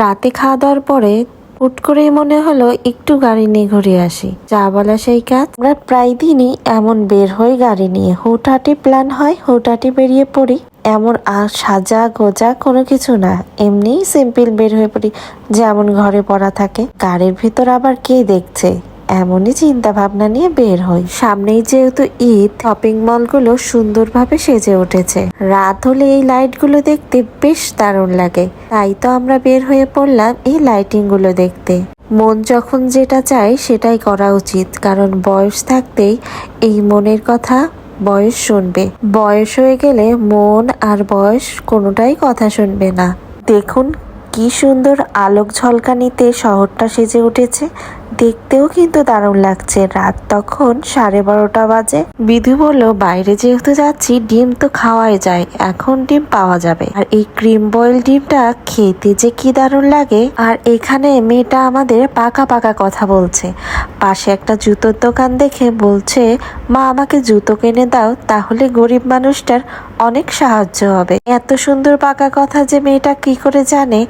রাতে খাওয়া দাওয়ার পরে হুট করেই মনে হলো একটু গাড়ি নিয়ে ঘুরে আসি। যা বলা সেই কাজ। আমরা প্রায় দিনই এমন বের হই গাড়ি নিয়ে, হুটহাটি প্ল্যান হয়, হুটহাটি বেরিয়ে পড়ি। এমন সাজা গোজা কোনো কিছু না, এমনিই সিম্পল বের হয়ে পড়ি, যেমন ঘরে পড়া থাকে। গাড়ির ভিতর আবার কে দেখছে, এমনই চিন্তা ভাবনা নিয়ে বের হই। সামনেই যেহেতু ঈদ, শপিং মলগুলো সুন্দরভাবে সেজে উঠেছে। রাত হলে এই লাইটগুলো দেখতে বেশ দারুণ লাগে, তাই তো আমরা বের হয়ে পড়লাম এই লাইটিং গুলো দেখতে। মন যখন যেটা চায় সেটাই করা উচিত, কারণ বয়স থাকতেই এই মনের কথা বয়স শুনবে। বয়স হয়ে গেলে মন আর বয়স কোনোটাই কথা শুনবে না। দেখুন কি সুন্দর আলোক ঝলকানিতে শহরটা সেজে উঠেছে, দেখতেও কিন্তু দারুণ লাগছে। রাত তখন 12:30 বাজে। বিধু বলল বাইরে যেহেতু যাচ্ছি ডিম তো খাওয়াই যায়, এখন ডিম পাওয়া যাবে। আর এই ক্রিম বয়েল ডিমটা খেতে যে কি দারুণ লাগে। আর এখানে মেয়েটা আমাদের পাকা পাকা কথা বলছে। পাশে একটা জুতোর দোকান দেখে বলছে, মা আমাকে জুতো কিনে দাও, তাহলে গরিব মানুষটার অনেক সাহায্য হবে। এত সুন্দর পাকা কথা যে মেয়েটা কি করে জানে,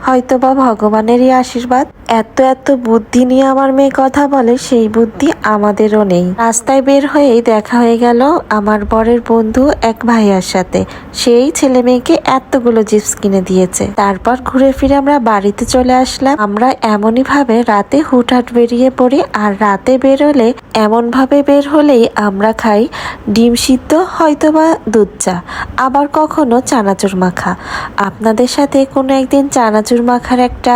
হয়তোবা ভগবানেরই আশীর্বাদ। এত এত বুদ্ধি নিয়ে আমার মেয়ে কথা বলে, সেই বুদ্ধি আমাদেরও নেই। রাস্তায় বের হয়েই দেখা হয়ে গেল আমার বরের বন্ধু এক ভাইয়ার সাথে। সেই ছেলে মেয়েকে এতগুলো চিপস কিনে দিয়েছে। তারপর ঘুরে ফিরে আমরা বাড়িতে চলে আসলাম। আমরা এমনই ভাবে রাতে হুটহাট বেরিয়ে পড়ি, আর রাতে বের হলে এমন ভাবে বের হলেই আমরা খাই ডিম সিদ্ধ, হয়তোবা দুধ চা, আবার কখনো চানাচুর মাখা। আপনাদের সাথে কোনো একদিন চানাচুর মাখার একটা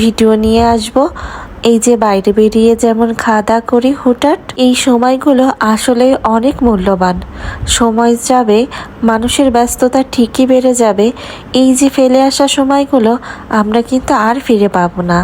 ভিডিও নিয়ে আসব। এই যে বাইরে বেরিয়ে যেমন খাওয়া দাওয়া করি হুটহাট, এই সময়গুলো আসলে অনেক মূল্যবান। সময় যাবে, মানুষের ব্যস্ততা ঠিকই বেড়ে যাবে, এই যে ফেলে আসা সময়গুলো আমরা কিন্তু আর ফিরে পাবো না।